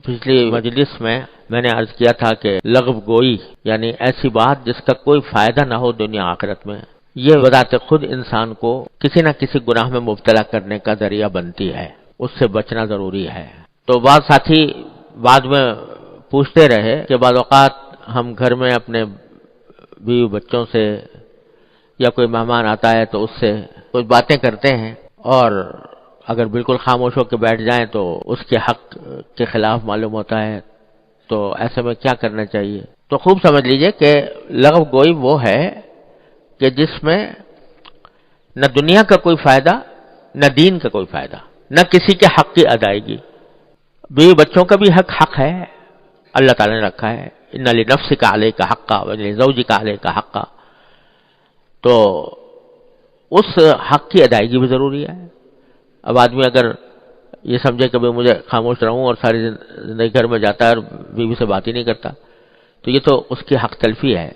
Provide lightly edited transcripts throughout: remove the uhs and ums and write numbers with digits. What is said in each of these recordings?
پچھلی مجلس میں نے عرض کیا تھا کہ لغو گوئی یعنی ایسی بات جس کا کوئی فائدہ نہ ہو دنیا آخرت میں، یہ بذات خود انسان کو کسی نہ کسی گناہ میں مبتلا کرنے کا ذریعہ بنتی ہے، اس سے بچنا ضروری ہے۔ تو بعض ساتھی بعد میں پوچھتے رہے کہ بعض اوقات ہم گھر میں اپنے بیوی بچوں سے یا کوئی مہمان آتا ہے تو اس سے کچھ باتیں کرتے ہیں، اور اگر بالکل خاموش ہو کے بیٹھ جائیں تو اس کے حق کے خلاف معلوم ہوتا ہے، تو ایسے میں کیا کرنا چاہیے؟ تو خوب سمجھ لیجئے کہ لغو گوئی وہ ہے کہ جس میں نہ دنیا کا کوئی فائدہ، نہ دین کا کوئی فائدہ، نہ کسی کے حق کی ادائیگی۔ بیوی بچوں کا بھی حق ہے، اللہ تعالیٰ نے رکھا ہے، ان لنفسک علیک حقا ولزوجک علیک حقا، تو اس حق کی ادائیگی بھی ضروری ہے۔ اب آدمی اگر یہ سمجھے کہ مجھے خاموش رہوں اور ساری زندگی گھر میں جاتا ہے اور بیوی سے بات ہی نہیں کرتا، تو یہ تو اس کی حق تلفی ہے،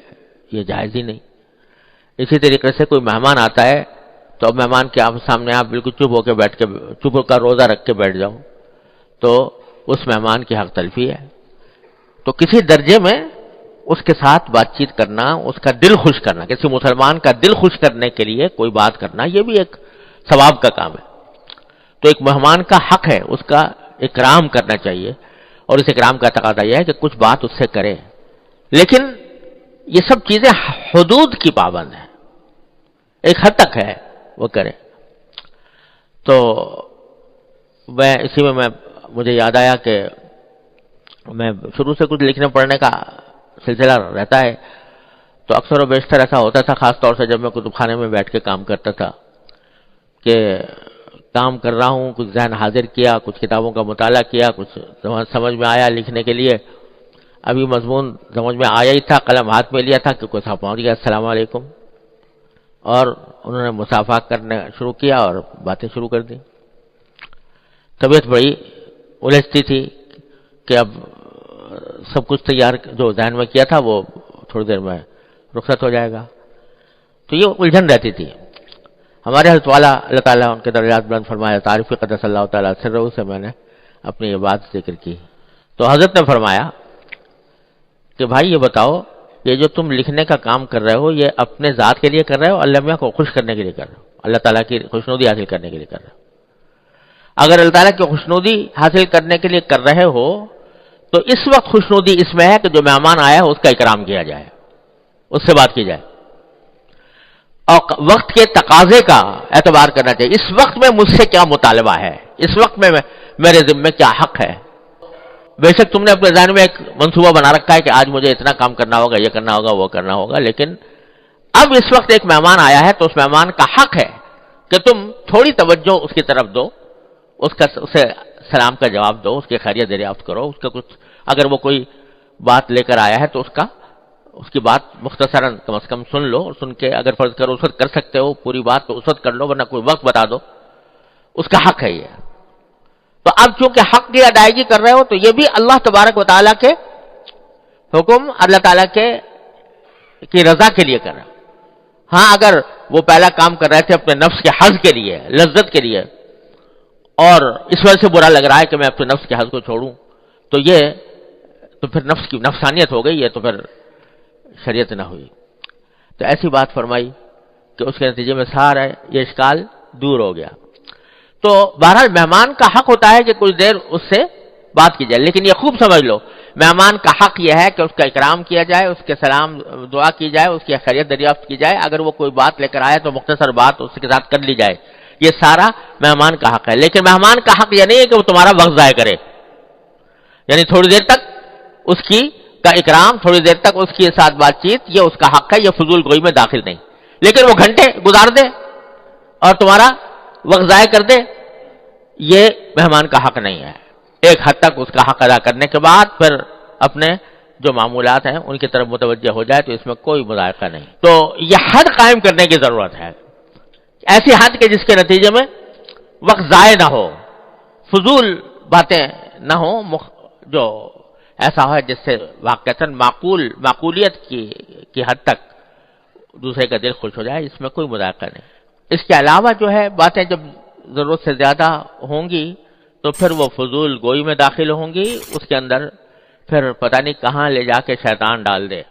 یہ جائز ہی نہیں۔ اسی طریقے سے کوئی مہمان آتا ہے تو اب مہمان کے سامنے آپ بالکل چپ ہو کے بیٹھ کے چپ کا روزہ رکھ کے بیٹھ جاؤ تو اس مہمان کی حق تلفی ہے۔ تو کسی درجے میں اس کے ساتھ بات چیت کرنا، اس کا دل خوش کرنا، کسی مسلمان کا دل خوش کرنے کے لیے کوئی بات کرنا، یہ بھی ایک ثواب کا کام ہے۔ تو ایک مہمان کا حق ہے، اس کا اکرام کرنا چاہیے، اور اس اکرام کا تقاضا یہ ہے کہ کچھ بات اس سے کرے، لیکن یہ سب چیزیں حدود کی پابند ہیں، ایک حد تک ہے وہ کرے۔ تو اسی میں مجھے یاد آیا کہ میں شروع سے کچھ لکھنے پڑھنے کا سلسلہ رہتا ہے، تو اکثر و بیشتر ایسا ہوتا تھا، خاص طور سے جب میں کتب خانے میں بیٹھ کے کام کرتا تھا، کہ کام کر رہا ہوں، کچھ ذہن حاضر کیا، کچھ کتابوں کا مطالعہ کیا، کچھ سمجھ میں آیا لکھنے کے لیے، ابھی مضمون سمجھ میں آیا ہی تھا، قلم ہاتھ میں لیا تھا کہ کوئی صاحب پہنچ گیا، السلام علیکم، اور انہوں نے مصافحہ کرنا شروع کیا اور باتیں شروع کر دی۔ طبیعت بڑی الجھتی تھی کہ اب سب کچھ تیار جو ذہن میں کیا تھا وہ تھوڑی دیر میں رخصت ہو جائے گا، تو یہ الجھن رہتی تھی۔ ہمارے حضرت والا اللہ تعالیٰ ان کے درجات بلند فرمایا، تعریف قدس اللہ تعالیٰ سرہ سے میں نے اپنی یہ بات ذکر کی، تو حضرت نے فرمایا کہ بھائی یہ بتاؤ، یہ جو تم لکھنے کا کام کر رہے ہو، یہ اپنے ذات کے لیے کر رہے ہو، اللہ میاں کو خوش کرنے کے لیے کر رہے ہو، اللہ تعالیٰ کی خوشنودی حاصل کرنے کے لیے کر رہے ہو؟ اگر اللہ تعالیٰ کی خوشنودی حاصل کرنے کے لیے کر رہے ہو تو اس وقت خوشنودی اس میں ہے کہ جو مہمان آیا ہے اس کا اکرام کیا جائے، اس سے بات کی جائے، اور وقت کے تقاضے کا اعتبار کرنا چاہیے۔ اس وقت میں مجھ سے کیا مطالبہ ہے، اس وقت میں میرے ذمہ کیا حق ہے۔ بے شک تم نے اپنے ذہن میں ایک منصوبہ بنا رکھا ہے کہ آج مجھے اتنا کام کرنا ہوگا، یہ کرنا ہوگا، وہ کرنا ہوگا، لیکن اب اس وقت ایک مہمان آیا ہے تو اس مہمان کا حق ہے کہ تم تھوڑی توجہ اس کی طرف دو، اسے سلام کا جواب دو، اس کی خیریت دریافت کرو، اس کا کچھ اگر وہ کوئی بات لے کر آیا ہے تو اس کی بات مختصراً کم از کم سن لو، اور سن کے اگر فرض کرو اس وقت کر سکتے ہو پوری بات تو اس وقت کر لو، ورنہ کوئی وقت بتا دو، اس کا حق ہے یہ۔ تو اب چونکہ حق کی ادائیگی کر رہے ہو تو یہ بھی اللہ تبارک و تعالیٰ کے حکم، اللہ تعالیٰ کی رضا کے لیے کر رہے ہو۔ ہاں اگر وہ پہلا کام کر رہے تھے اپنے نفس کے حظ کے لیے، لذت کے لیے، اور اس وجہ سے برا لگ رہا ہے کہ میں اپنے نفس کے حظ کو چھوڑوں، تو پھر نفس کی نفسانیت ہو گئی، یہ تو پھر شریعت نہ ہوئی۔ تو ایسی بات فرمائی کہ اس کے نتیجے میں سارا یہ اشکال دور ہو گیا۔ تو بہرحال مہمان کا حق ہوتا ہے کہ کچھ دیر اس سے بات کی جائے، لیکن یہ خوب سمجھ لو، مہمان کا حق یہ ہے کہ اس کا اکرام کیا جائے، اس کے سلام دعا کی جائے، اس کی خیریت دریافت کی جائے، اگر وہ کوئی بات لے کر آئے تو مختصر بات اس کے ساتھ کر لی جائے، یہ سارا مہمان کا حق ہے۔ لیکن مہمان کا حق یہ نہیں ہے کہ وہ تمہارا وقت ضائع کرے، یعنی تھوڑی دیر تک اس کا اکرام، تھوڑی دیر تک اس کے ساتھ بات چیت، یہ اس کا حق ہے، یہ فضول گوئی میں داخل نہیں۔ لیکن وہ گھنٹے گزار دے اور تمہارا وقت ضائع کر دے، یہ مہمان کا حق نہیں ہے۔ ایک حد تک اس کا حق ادا کرنے کے بعد پھر اپنے جو معمولات ہیں ان کی طرف متوجہ ہو جائے تو اس میں کوئی مذائقہ نہیں۔ تو یہ حد قائم کرنے کی ضرورت ہے، ایسی حد کے جس کے نتیجے میں وقت ضائع نہ ہو، فضول باتیں نہ ہوں، جو ایسا ہے جس سے واقعتاً معقولیت کی حد تک دوسرے کا دل خوش ہو جائے، اس میں کوئی مذائقہ نہیں۔ اس کے علاوہ جو ہے باتیں جب ضرورت سے زیادہ ہوں گی تو پھر وہ فضول گوئی میں داخل ہوں گی، اس کے اندر پھر پتہ نہیں کہاں لے جا کے شیطان ڈال دے۔